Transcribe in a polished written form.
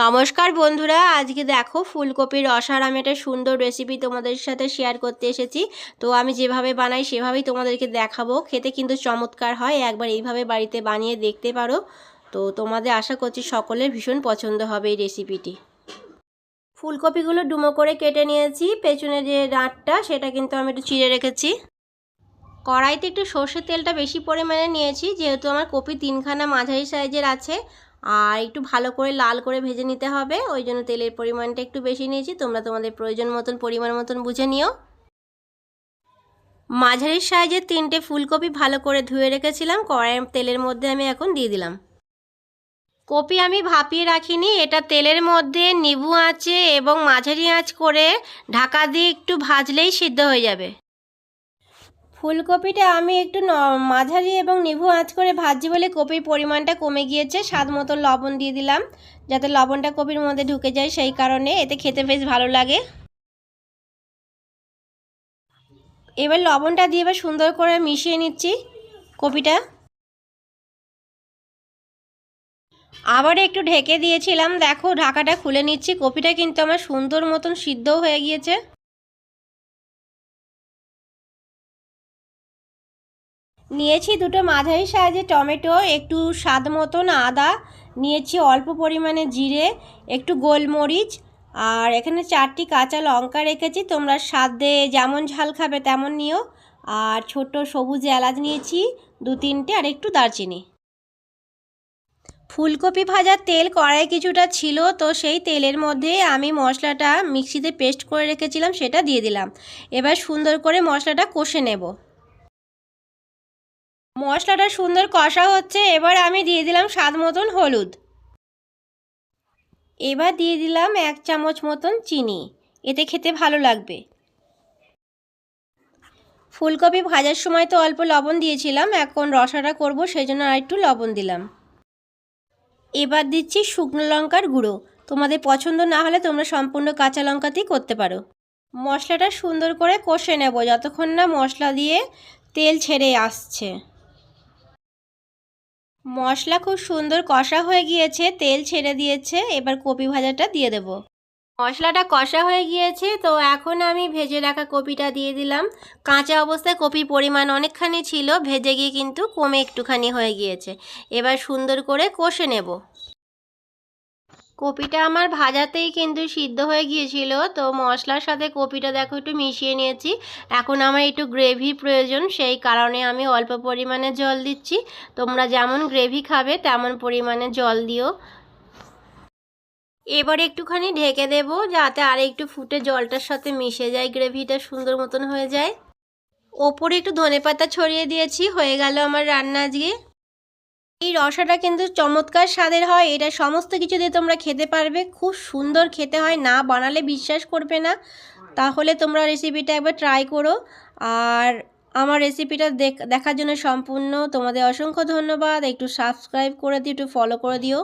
নমস্কার বন্ধুরা, আজকে দেখো ফুলকপির রসার আমি একটা সুন্দর রেসিপি তোমাদের সাথে শেয়ার করতে এসেছি। তো আমি যেভাবে বানাই সেভাবেই তোমাদেরকে দেখাবো। খেতে কিন্তু চমৎকার হয়, একবার এইভাবে বাড়িতে বানিয়ে দেখতে পারো। তো তোমাদের আশা করছি সকলের ভীষণ পছন্দ হবে এই রেসিপিটি। ফুলকপিগুলো ডুমো করে কেটে নিয়েছি, পেছনে যে ডাঁটটা সেটা কিন্তু আমি একটু চিড়ে রেখেছি। কড়াইতে একটু সর্ষের তেলটা বেশি পরিমাণে নিয়েছি, যেহেতু আমার কপি তিনখানা মাঝারি সাইজের আছে আর একটু ভালো করে লাল করে ভেজে নিতে হবে, ওই জন্য তেলের পরিমাণটা একটু বেশি নিয়েছি। তোমরা তোমাদের প্রয়োজন মতন পরিমাণ মতন বুঝে নিও। মাঝারি সাইজের 3টে ফুলকপি ভালো করে ধুয়ে রেখেছিলাম, কড়াইয়ের তেলের মধ্যে আমি এখন দিয়ে দিলাম। কপি আমি ভাপিয়ে রাখিনি, এটা তেলের মধ্যে নিবু আঁচে এবং মাঝারি আঁচ করে ঢাকা দিয়ে একটু ভাজলেই সিদ্ধ হয়ে যাবে। ফুলকপিটা আমি একটু মাঝারি এবং নিভু আঁচ করে ভাজি বলে কপির পরিমাণটা কমে গিয়েছে। স্বাদ মতো লবণ দিয়ে দিলাম, যাতে লবণটা কপির মধ্যে ঢুকে যায়, সেই কারণে এতে খেতে বেশ ভালো লাগে। এবার লবণটা দিয়ে এবার সুন্দর করে মিশিয়ে নিচ্ছি কপিটা। আবার একটু ঢেকে দিয়েছিলাম, দেখো ঢাকাটা খুলে নিচ্ছি। কপিটা কিন্তু আমার সুন্দর মতন সিদ্ধও হয়ে গিয়েছে। নিয়েছি দুটো মাঝারি সাইজের টমেটো, একটু স্বাদ মতন আদা নিয়েছি, অল্প পরিমাণে জিরে, একটু গোলমরিচ, আর এখানে 4টি কাঁচা লঙ্কা রেখেছি। তোমরা স্বাদে যেমন ঝাল খাবে তেমন নিও। আর ছোট সবুজ এলাচ নিয়েছি 2-3টে, আর একটু দারচিনি। ফুলকপি ভাজার তেল কড়াই কিছুটা ছিল, তো সেই তেলের মধ্যে আমি মশলাটা মিক্সিতে পেস্ট করে রেখেছিলাম সেটা দিয়ে দিলাম। এবার সুন্দর করে মশলাটা কষে নেব। মশলাটা সুন্দর কষা হচ্ছে, এবার আমি দিয়ে দিলাম স্বাদ মতন হলুদ। এবার দিয়ে দিলাম 1 চামচ মতন চিনি, এতে খেতে ভালো লাগবে। ফুলকপি ভাজার সময় তো অল্প লবণ দিয়েছিলাম, এখন রসাটা করব সেই জন্য আর একটু লবণ দিলাম। এবার দিচ্ছি শুকনো লঙ্কার গুঁড়ো, তোমাদের পছন্দ না হলে তোমরা সম্পূর্ণ কাঁচা লঙ্কাতেই করতে পারো। মশলাটা সুন্দর করে কষে নেব যতক্ষণ না মশলা দিয়ে তেল ছেড়ে আসছে। মশলা খুব সুন্দর কষা হয়ে গিয়েছে, তেল ছেড়ে দিয়েছে। এবার কপি ভাজাটা দিয়ে দেব। মশলাটা কষা হয়ে গিয়েছে, তো এখন আমি ভেজে রাখা কপিটা দিয়ে দিলাম। কাঁচা অবস্থায় কপির পরিমাণ অনেকখানি ছিল, ভেজে গিয়ে কিন্তু কমে একটুখানি হয়ে গিয়েছে। এবার সুন্দর করে কষে নেব। কপিটা আমার ভাজাতেই কিন্তু সিদ্ধ হয়ে গিয়েছিল, তো মশলার সাথে কপিটা দেখো একটু মিশিয়ে নিয়েছি। এখন আমার একটু গ্রেভি প্রয়োজন, সেই কারণে আমি অল্প পরিমাণে জল দিচ্ছি। তোমরা যেমন গ্রেভি খাবে তেমন পরিমাণে জল দিও। এবার একটুখানি ঢেকে দেব, যাতে আর একটু ফুটে জলটার সাথে মিশে যায়, গ্রেভিটা সুন্দর মতন হয়ে যায়। ওপরে একটু ধনেপাতা ছড়িয়ে দিয়েছি। হয়ে গেল আমার রান্না আজকে। এই রসাটা কিন্তু চমৎকার স্বাদের হয়, এটা সমস্ত কিছু দিয়ে তোমরা খেতে পারবে, খুব সুন্দর খেতে হয়, না বানালে বিশ্বাস করবে না। তাহলে তোমরা রেসিপিটা একবার ট্রাই করো। আর আমার রেসিপিটা দেখার জন্য সম্পূর্ণ তোমাদের অসংখ্য ধন্যবাদ। একটু সাবস্ক্রাইব করে দিও, একটু ফলো করে দিও।